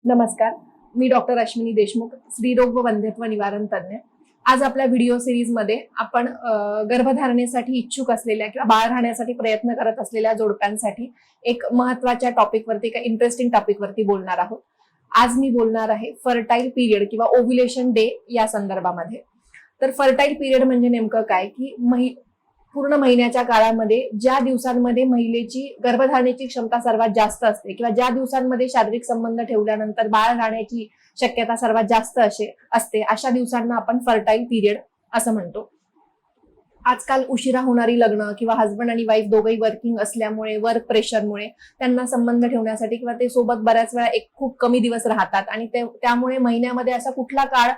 नमस्कार, मी डॉक्टर अश्विनी देशमुख, स्त्रीरोग व वंध्यत्व निवारण तज्ञ. आज आपल्या व्हिडिओ सिरीजमध्ये आपण गर्भधारणेसाठी इच्छुक असलेल्या किंवा बाळ राहण्यासाठी प्रयत्न करत असलेल्या जोडप्यांसाठी एक महत्त्वाच्या टॉपिकवरती, एक इंटरेस्टिंग टॉपिकवरती बोलणार आहोत. आज मी बोलणार आहे फर्टाईल पिरियड किंवा ओव्ह्युलेशन डे या संदर्भामध्ये. तर फर्टाईल पिरियड म्हणजे नेमकं काय की पूर्ण महिन्याच्या काळामध्ये ज्या दिवसांमध्ये महिलेची गर्भधारणेची क्षमता सर्वात जास्त असते किंवा ज्या दिवसांमध्ये शारीरिक संबंध ठेवल्यानंतर बाळ राहण्याची शक्यता सर्वात जास्त असते, अशा दिवसांना आपण फर्टाईल पिरियड असं म्हणतो. आजकाल उशिरा होणारी लग्न किंवा हस्बंड आणि वाईफ दोघंही वर्किंग असल्यामुळे, वर्क प्रेशरमुळे त्यांना संबंध ठेवण्यासाठी किंवा ते सोबत बऱ्याच वेळा खूप कमी दिवस राहतात आणि त्यामुळे महिन्यामध्ये असा कुठला काळ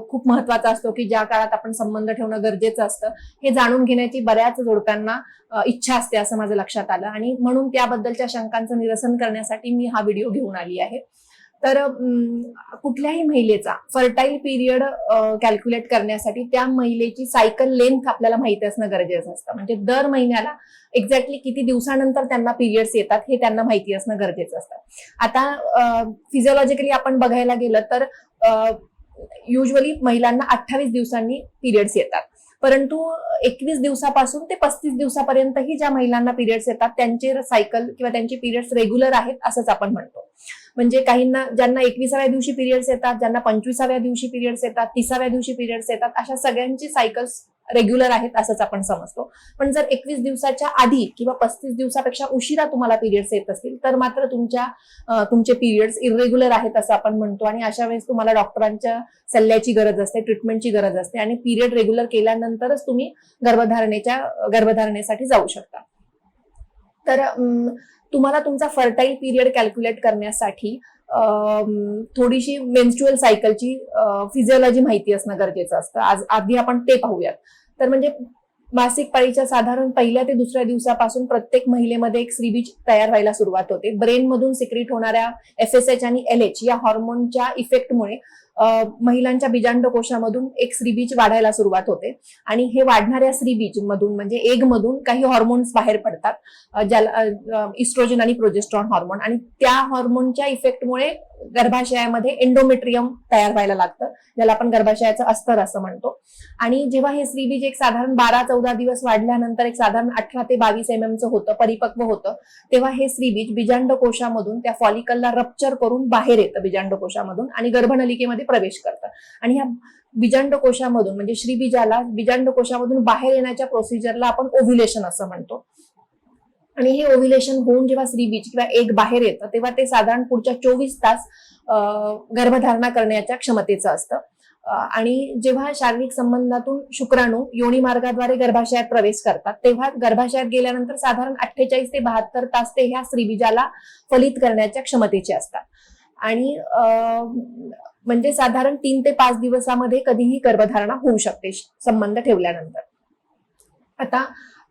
खूप महत्वाचा असतो की ज्या काळात आपण संबंध ठेवणं गरजेचं असतं, हे जाणून घेण्याची बऱ्याच जोडप्यांना इच्छा असते असं माझं लक्षात आलं आणि म्हणून त्याबद्दलच्या शंकांचं निरसन करण्यासाठी मी हा व्हिडिओ घेऊन आली आहे. तर कुठल्याही महिलेचा फर्टाईल पिरियड कॅल्क्युलेट करण्यासाठी त्या महिलेची सायकल लेंथ आपल्याला माहिती असणं गरजेचं असतं. म्हणजे दर महिन्याला एक्झॅक्टली किती दिवसानंतर त्यांना पिरियड्स येतात हे त्यांना माहिती असणं गरजेचं असतं. आता फिजिओलॉजिकली आपण बघायला गेलं तर युजली महिलांना 28 दिवसांनी पिरियड्स येतात, परंतु 21 दिवसापासून ते 35 दिवसापर्यंतही ज्या महिलांना पिरियड्स येतात त्यांचे सायकल किंवा त्यांचे पिरियड्स रेग्युलर आहेत असंच आपण म्हणतो. म्हणजे काहींना ज्यांना 21व्या दिवशी पिरियड्स येतात, ज्यांना 25व्या दिवशी पिरियड्स येतात, 30व्या दिवशी पिरियड्स येतात, अशा सगळ्यांची सायकल्स रेग्युलर आहेत असंच आपण समजतो. पण जर 21 दिवसाच्या आधी किंवा 35 दिवसापेक्षा उशिरा तुम्हाला पिरियड्स येत असतील तर मात्र तुमचे पिरियड्स इरेग्युलर आहेत असं आपण म्हणतो आणि अशा वेळेस तुम्हाला डॉक्टरांच्या सल्ल्याची गरज असते, ट्रीटमेंटची गरज असते आणि पिरियड रेग्युलर केल्यानंतरच तुम्ही गर्भधारणेसाठी जाऊ शकता. तर तुम्हाला तुमचा फर्टाईल पिरियड कॅल्क्युलेट करण्यासाठी थोडीशी मेन्स्ट्रुअल सायकलची फिजिओलॉजी माहिती असणं गरजेचं असतं. आधी आपण ते पाहूयात. तर म्हणजे मासिक पाळीच्या साधारण पहिल्या ते दुसऱ्या दिवसापासून प्रत्येक महिलेमध्ये एक स्त्रीबीज तयार व्हायला सुरुवात होते. ब्रेन मधून सिक्रीट होणाऱ्या FSH आणि LH या हॉर्मोनच्या इफेक्टमुळे महिलांच्या बीजांडकोशामधून एक स्त्रीबीज वाढायला सुरुवात होते आणि हे वाढणाऱ्या स्त्रीबीज मधून म्हणजे एग मधून काही हॉर्मोन्स बाहेर पडतात, ज्याला इस्ट्रोजन आणि प्रोजेस्ट्रॉन हॉर्मोन, आणि त्या हॉर्मोनच्या इफेक्टमुळे गर्भाशयामध्ये एंडोमेट्रियम तयार व्हायला लागतं, ज्याला आपण गर्भाशयाचं अस्तर असं म्हणतो. आणि जेव्हा हे स्त्रीबीज एक साधारण 12-14 दिवस वाढल्यानंतर एक साधारण 18 ते 22 MM होतं, परिपक्व होतं, तेव्हा हे स्त्रीबीज बीजांडकोशामधून त्या फॉलिकलला रप्चर करून बाहेर येतं बीजांडकोशामधून आणि गर्भनलिकेमध्ये प्रवेश करतं. आणि ह्या बीजांडकोशामधून म्हणजे श्रीबीजाला बीजांडकोशामधून बाहेर येण्याच्या प्रोसिजरला आपण ओव्ह्युलेशन असं म्हणतो. आणि हे ओव्ह्युलेशन होऊन जेव्हा स्त्रीबीज किंवा एग बाहेर येतं तेव्हा ते साधारण पुढच्या 24 तास गर्भधारणा करण्याच्या क्षमतेचं असतं. आणि जेव्हा शारीरिक संबंधातून शुक्राणू योनी मार्गाद्वारे गर्भाशयात प्रवेश करतात तेव्हा गर्भाशयात गेल्यानंतर साधारण 48 ते 72 तास ते ह्या स्त्रीबीजाला फलित करण्याच्या क्षमतेचे असतात. आणि म्हणजे साधारण 3 ते 5 दिवसामध्ये कधीही गर्भधारणा होऊ शकते संबंध ठेवल्यानंतर. आता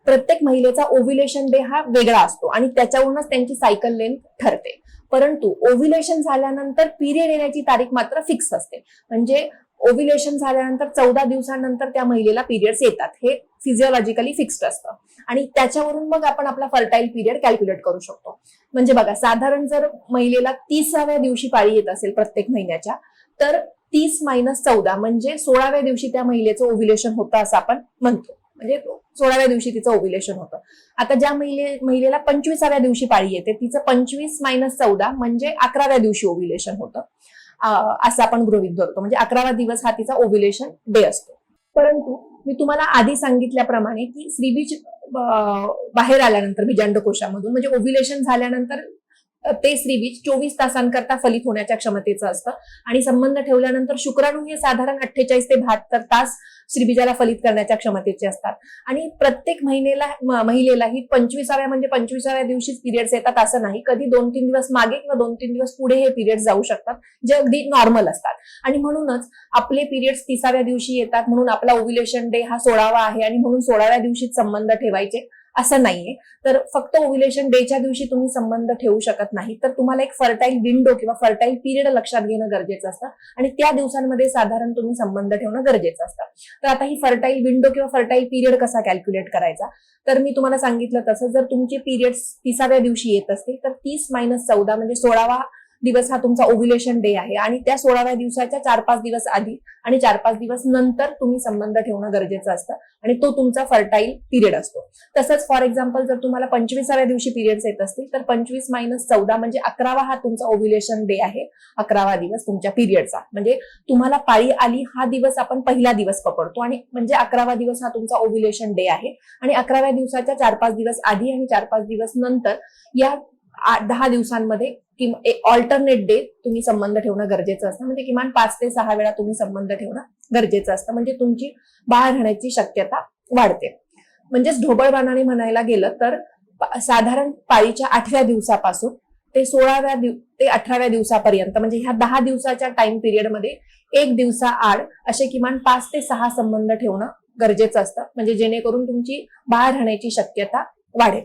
प्रत्येक महिलेचा ओव्ह्युलेशन डे हा वेगळा असतो आणि त्याच्यावरूनच त्यांची सायकल लेंथ ठरते. परंतु ओव्ह्युलेशन झाल्यानंतर पिरियड येण्याची तारीख मात्र फिक्स असते. म्हणजे ओव्ह्युलेशन झाल्यानंतर 14 दिवसांनंतर त्या महिलेला पिरियड्स येतात, हे फिजिओलॉजिकली फिक्स्ड असतं आणि त्याच्यावरून मग आपण आपला फर्टाईल पिरियड कॅल्क्युलेट करू शकतो. म्हणजे बघा, साधारण जर महिलेला 30व्या दिवशी पाळी येत असेल प्रत्येक महिन्याच्या, तर 30 - 14 म्हणजे 16व्या दिवशी त्या महिलेचं ओव्ह्युलेशन होतं असं आपण म्हणतो. म्हणजे 16व्या दिवशी तिचं ओव्ह्युलेशन होतं. आता ज्या महिलेला 25व्या दिवशी पाळी येते तिचं 25 - 14 म्हणजे 11व्या दिवशी ओव्ह्युलेशन होतं असं आपण गृहीत धरतो. म्हणजे 11वा दिवस हा तिचा ओव्ह्युलेशन डे असतो. परंतु मी तुम्हाला आधी सांगितल्याप्रमाणे की स्त्रीबीज बाहेर आल्यानंतर बीजांडकोशामधून म्हणजे ओव्ह्युलेशन झाल्यानंतर ते स्त्रीबीज 24 तासांकरता फलित होण्याच्या क्षमतेचं असतं आणि संबंध ठेवल्यानंतर शुक्राणू हे साधारण 48 ते 72 तास स्त्रीबीजाला फलित करण्याच्या क्षमतेचे असतात. आणि प्रत्येक महिलेला ही 25व्या दिवशीच पिरियड्स येतात असं नाही. कधी 2-3 दिवस मागे किंवा 2-3 दिवस पुढे हे पिरियड्स जाऊ शकतात, जे अगदी नॉर्मल असतात. आणि म्हणूनच आपले पिरियड्स 30व्या दिवशी येतात म्हणून आपला ओव्ह्युलेशन डे हा 16वा आहे आणि म्हणून 16व्या दिवशीच संबंध ठेवायचे असं नाहीये. तर फक्त ओव्ह्युलेशन डेच्या दिवशी तुम्ही संबंध ठेवू शकत नाही, तर तुम्हाला एक फर्टाईल विंडो किंवा फर्टाईल पिरियड लक्षात घेणं गरजेचं असतं आणि त्या दिवसांमध्ये साधारण तुम्ही संबंध ठेवणं गरजेचं असतं. तर आता ही फर्टाईल विंडो किंवा फर्टाईल पिरियड कसा कॅल्क्युलेट करायचा, तर मी तुम्हाला सांगितलं तसं जर तुमचे पिरियड्स 30व्या दिवशी येत असतील तर 30 - 14 म्हणजे 16वा दिवस हा तुमचा ओव्ह्युलेशन डे आहे आणि त्या 16व्या दिवसाच्या 4-5 दिवस आधी आणि 4-5 दिवस नंतर तुम्ही संबंध ठेवणं गरजेचं असतं आणि तो तुमचा फर्टाईल पिरियड असतो. तसंच फॉर एक्झाम्पल जर तुम्हाला 25व्या दिवशी पिरियड्स येत असतील तर 25 - 14 म्हणजे 11वा हा तुमचा ओव्ह्युलेशन डे आहे. 11वा दिवस तुमच्या पिरियडचा, म्हणजे तुम्हाला पाळी आली हा दिवस आपण पहिला दिवस पकडतो आणि म्हणजे 11वा दिवस हा तुमचा ओव्ह्युलेशन डे आहे आणि 11व्या दिवसाच्या 4-5 दिवस आधी आणि 4-5 दिवस नंतर या 10 दिवसांमध्ये ऑल्टरनेट डे तुम्ही संबंध ठेवणं गरजेचं असतं. म्हणजे किमान 5 ते 6 वेळा तुम्ही संबंध ठेवणं गरजेचं असतं, म्हणजे तुमची बाळ राहण्याची शक्यता वाढते. म्हणजेच ढोबळमानाने म्हणायला गेलं तर साधारण पाळीच्या 8व्या दिवसापासून ते 16व्या ते 18व्या दिवसापर्यंत म्हणजे ह्या 10 दिवसाच्या टाइम पिरियडमध्ये 1 दिवसाआड असे किमान 5 ते 6 संबंध ठेवणं गरजेचं असतं, म्हणजे जेणेकरून तुमची बाळ राहण्याची शक्यता वाढेल.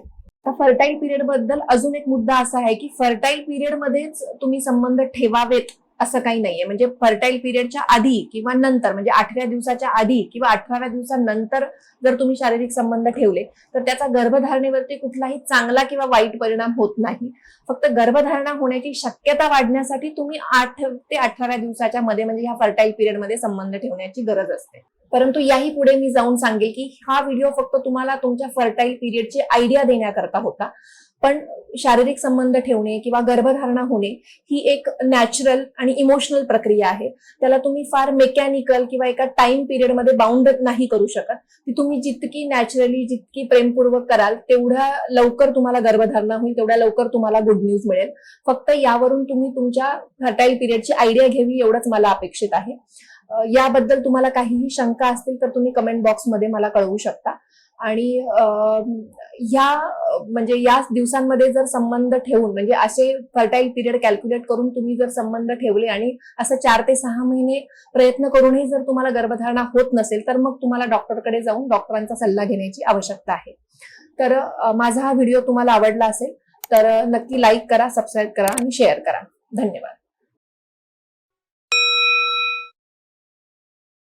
फर्टाईल पिरियड बद्दल अजून एक मुद्दा असा आहे की फर्टाईल पिरियड मध्येच तुम्ही संबंध ठेवावेत असं काही नाहीये. म्हणजे फर्टाईल पिरियडच्या आधी किंवा नंतर म्हणजे 8व्या दिवसाच्या आधी किंवा 18व्या दिवसानंतर जर तुम्ही शारीरिक संबंध ठेवले तर त्याचा गर्भधारणेवरती कुठलाही चांगला किंवा वाईट परिणाम होत नाही. फक्त गर्भधारणा होण्याची शक्यता वाढण्यासाठी तुम्ही 8 ते 18व्या दिवसाच्या मध्ये म्हणजे ह्या फर्टाईल पिरियडमध्ये संबंध ठेवण्याची गरज असते. परंतु याही पुढे मी जाऊन सांगेल की हा व्हिडिओ फक्त तुम्हाला तुमच्या फर्टाईल पिरियडची आयडिया देण्याकरता होता, पण शारीरिक संबंध ठेवणे किंवा गर्भधारणा होणे ही एक नॅचरल आणि इमोशनल प्रक्रिया आहे. त्याला तुम्ही फार मेकॅनिकल किंवा एका टाइम पिरियडमध्ये बाउंड नाही करू शकत. ती तुम्ही जितकी नॅचरली जितकी प्रेमपूर्वक कराल तेवढ्या लवकर तुम्हाला गर्भधारणा होईल, तेवढ्या लवकर तुम्हाला गुड न्यूज मिळेल. फक्त यावरून तुम्ही तुमच्या फर्टाईल पिरियडची आयडिया घ्यावी एवढंच मला अपेक्षित आहे. याबद्दल तुम्हाला काहीही शंका असतील तर तुम्ही कमेंट बॉक्समध्ये मला कळवू शकता. आणि या दिवसांमध्ये जर संबंध ठेवून म्हणजे असे फर्टाईल पिरियड कॅल्क्युलेट करून तुम्ही जर संबंध ठेवले आणि असं 4 ते 6 महिने प्रयत्न करूनही जर तुम्हाला गर्भधारणा होत नसेल तर मग तुम्हाला डॉक्टरकडे जाऊन डॉक्टरांचा सल्ला घेण्याची आवश्यकता आहे. तर माझा हा व्हिडिओ तुम्हाला आवडला असेल तर नक्की लाईक करा, सबस्क्राईब करा आणि शेअर करा. धन्यवाद.